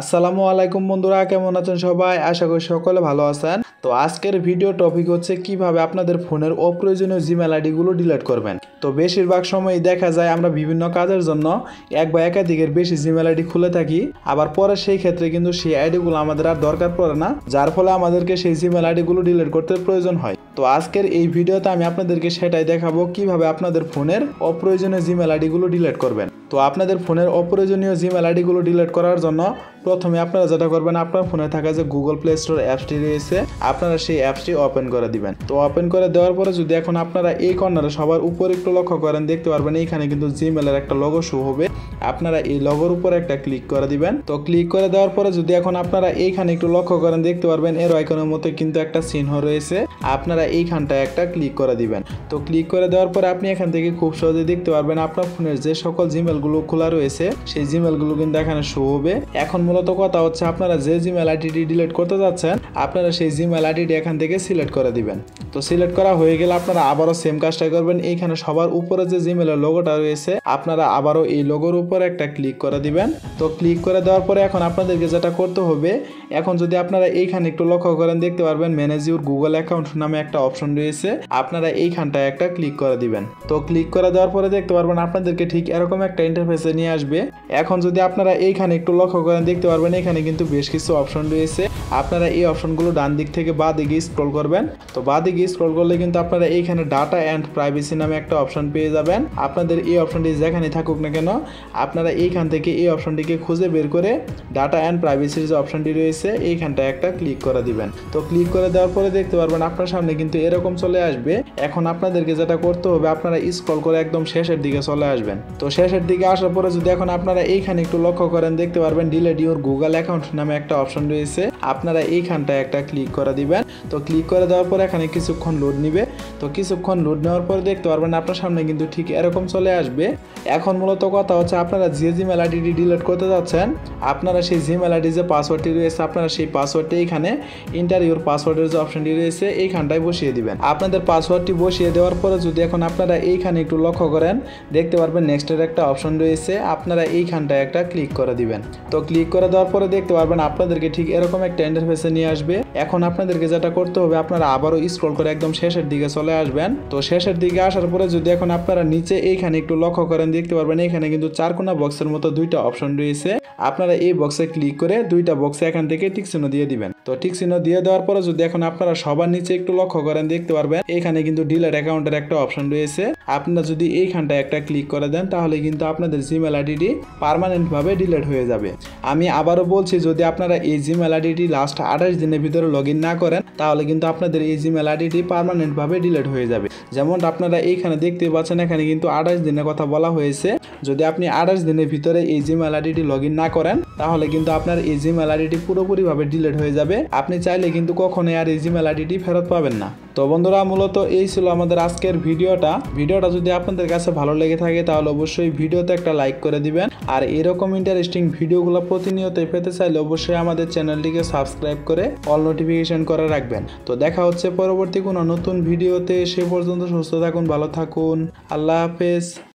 আসসালামু আলাইকুম বন্ধুরা, কেমন আছেন সবাই? আশা করি সকলে ভালো আছেন। তো আজকের ভিডিও টপিক হচ্ছে কিভাবে আপনাদের ফোনের অপ্রয়োজনীয় জিমেল আইডি গুলো ডিলিট করবেন। তো বেশিরভাগ সময় দেখা যায় আমরা বিভিন্ন কাজের জন্য এক বা একাধিকের বেশি জিমেল আইডি খুলে থাকি, আবার পরে সেই ক্ষেত্রে কিন্তু সেই আইডি গুলো আমাদের আর দরকার পড়ে না, যার ফলে আমাদেরকে সেই জিমেল আইডি গুলো ডিলিট করতে প্রয়োজন হয়। তো আজকের এই ভিডিওতে আমি আপনাদেরকে সেটাই দেখাবো কিভাবে আপনাদের ফোনের অপ্রয়োজনীয় জিমেল আইডি গুলো ডিলিট করবেন। তো আপনাদের ফোনের অপ্রয়োজনীয় জিমেল আইডি গুলো ডিলিট করার জন্য প্রথমে আপনারা যেটা করবেন, আপনার ফোনে থাকা যে গুগল প্লে স্টোর অ্যাপসটি রয়েছে আপনারা সেই অ্যাপসটি ওপেন করে দিবেন। তো ওপেন করে দেওয়ার পরে যদি এখন আপনারা এই কর্নারে সবার উপরে একটু লক্ষ্য করেন, দেখতে পারবেন এইখানে কিন্তু জিমেলের একটা লোগো শো হবে। আপনারা এই লোগোর উপরে একটা ক্লিক করে দিবেন। তো ক্লিক করে দেওয়ার পরে যদি এখন আপনারা এইখানে একটু লক্ষ্য করেন, দেখতে পারবেন এর আইকনের মতো কিন্তু একটা চিহ্ন রয়েছে, আপনারা এইখানটায় একটা ক্লিক করে দিবেন। তো ক্লিক করে দেওয়ার পরে আপনি এখান থেকে খুব সহজে দেখতে পারবেন আপনার ফোনের যে সকল জিমেল গুলো খোলা রয়েছে সেই জিমেল গুলো কিন্তু এখানে শো হবে। এখন মূলত কথা হচ্ছে আপনারা যে জিমেল আইডিটি ডিলিট করতে যাচ্ছেন আপনারা সেই জিমেল আইডিটি এখান থেকে সিলেক্ট করে দিবেন। তো সিলেক্ট করা হয়ে গেলে আপনারা আবারও সেম কাজটা করবেন। এইখানে সবার উপরে যে জিমেলের লোগোটা রয়েছে আপনারা আবারও এই লোগোর উপরে একটা ক্লিক করে দিবেন। তো ক্লিক করে দেওয়ার পরে এখন আপনাদেরকে যেটা করতে হবে, এখন যদি আপনারা এইখানে একটু লক্ষ্য করেন, দেখতে পারবেন ম্যানেজ ইউর গুগল অ্যাকাউন্ট নামে একটা অপশন রয়েছে, আপনারা এইখানটায় একটা ক্লিক করে দিবেন। তো ক্লিক করে দেওয়ার পরে দেখতে পারবেন আপনাদেরকে ঠিক এরকম একটা ইন্টারফেসে নিয়ে আসবে। এখন যদি আপনারা এইখানে একটু লক্ষ্য করেন, দেখতে পারবেন এখানে কিন্তু বেশ কিছু অপশন রয়েছে, আপনারা এই অপশনগুলো ডান দিক থেকে বাঁ দিকে স্ক্রল করবেন। তো বাঁ দিকে স্ক্রল করলে কিন্তু আপনারা এইখানে ডাটা অ্যান্ড প্রাইভেসি নামে একটা অপশন পেয়ে যাবেন। আপনাদের এই অপশনটি যেখানে থাকুক না কেন আপনারা এইখান থেকে এই অপশনটিকে খুঁজে বের করে ডাটা অ্যান্ড প্রাইভেসির যে অপশনটি রয়েছে এইখানটায় একটা ক্লিক করে দিবেন। তো ক্লিক করে দেওয়ার পরে দেখতে পারবেন আপনার সামনে কিন্তু এরকম চলে আসবে। এখন আপনাদেরকে যেটা করতে হবে, আপনারা স্ক্রল করে একদম শেষের দিকে চলে আসবেন। তো শেষের দিকে আসার পরে যদি এখন আপনারা এইখানে একটু লক্ষ্য করেন, দেখতে পারবেন ডিলিট ইউর গুগল অ্যাকাউন্ট নামে একটা অপশন রয়েছে, আপনারা এইখানটায় একটা ক্লিক করে দিবেন। তো ক্লিক করে দেওয়ার পরে এখানে কিছুক্ষণ লোড নিবে। তো কিছুক্ষণ লোড নেওয়ার পরে দেখতে পারবেন আপনার সামনে কিন্তু ঠিক এরকম চলে আসবে। এখন মূলত কথা হচ্ছে আপনারা যে জিমেল আইডিটি ডিলিট করতে যাচ্ছেন আপনারা সেই জিমেল আইডি যে পাসওয়ার্ডটি রয়েছে আপনারা সেই পাসওয়ার্ডটি এইখানে এন্টার ইউর পাসওয়ার্ডের যে অপশনটি রয়েছে এইখানটায় বসিয়ে দিবেন। আপনাদের পাসওয়ার্ডটি বসিয়ে দেওয়ার পরে যদি এখন আপনারা এইখানে একটু লক্ষ্য করেন, দেখতে পারবেন নেক্সটের একটা অপশন রয়েছে, আপনারা এইখানটায় একটা ক্লিক করে দিবেন। তো ক্লিক করে দেওয়ার পরে দেখতে পারবেন আপনাদেরকে ঠিক এরকম একটা ইন্টারফেসে নিয়ে আসবে। এখন আপনাদেরকে যেটা করতে হবে, আপনারা আবারও স্ক্রল করে একদম শেষের দিকে চলে আসবেন। তো শেষের দিকে আসার পরে যদি এখন আপনারা নিচে এইখানে একটু লক্ষ্য করেন, দেখতে পারবেন এখানে কিন্তু চারকোনা বক্সের মতো দুইটা অপশন রয়েছে, আপনারা এই বক্সে ক্লিক করে দুইটা বক্সে এখান থেকে টিক চিহ্ন দিয়ে দিবেন। তো টিক চিহ্ন দিয়ে দেওয়ার পরে যদি এখন আপনারা সবার নিচে একটু লক্ষ্য করেন, দেখতে পারবেন এখানে কিন্তু ডিলিট অ্যাকাউন্টের একটা অপশন রয়েছে, আপনারা যদি এইখানটায় একটা ক্লিক করে দেন তাহলে কিন্তু আপনাদের জিমেল আইডিটি পার্মানেন্ট ভাবে ডিলিট হয়ে যাবে। আমি আবারও বলছি, যদি আপনারা এই জিমেল আইডিটি লাস্ট 28 দিনের ভিতরে লগ ইন না করেন তাহলে কিন্তু আপনাদের এই জিমেল আইডিটি পার্মানেন্ট ভাবে ডিলিট হয়ে যাবে। যেমন আপনারা এইখানে দেখতে পাচ্ছেন এখানে কিন্তু 28 দিনের কথা বলা হয়েছে। যদি আপনি 28 দিনের ভিতরে এই জিমেল আইডিটি লগ ইন না করেন তাহলে কিন্তু আপনার এই জিমেল আইডিটি পুরোপুরিভাবে ডিলিট হয়ে যাবে। আপনি চাইলে কিন্তু কখনোই আর এই জিমেল আইডিটি ফেরত পাবেন না। তো বন্ধুরা, মূলত এই ছিল আমাদের আজকের ভিডিওটা যদি আপনাদের কাছে ভালো লেগে থাকে তাহলে অবশ্যই ভিডিওতে একটা লাইক করে দিবেন। আর এরকম ইন্টারেস্টিং ভিডিওগুলো প্রতিনিয়ত পেতে চাইলে অবশ্যই আমাদের চ্যানেলটিকে সাবস্ক্রাইব করে অল নোটিফিকেশন করে রাখবেন। তো দেখা হচ্ছে পরবর্তী কোনো নতুন ভিডিওতে। সে পর্যন্ত সুস্থ থাকুন, ভালো থাকুন, আল্লাহ হাফেজ।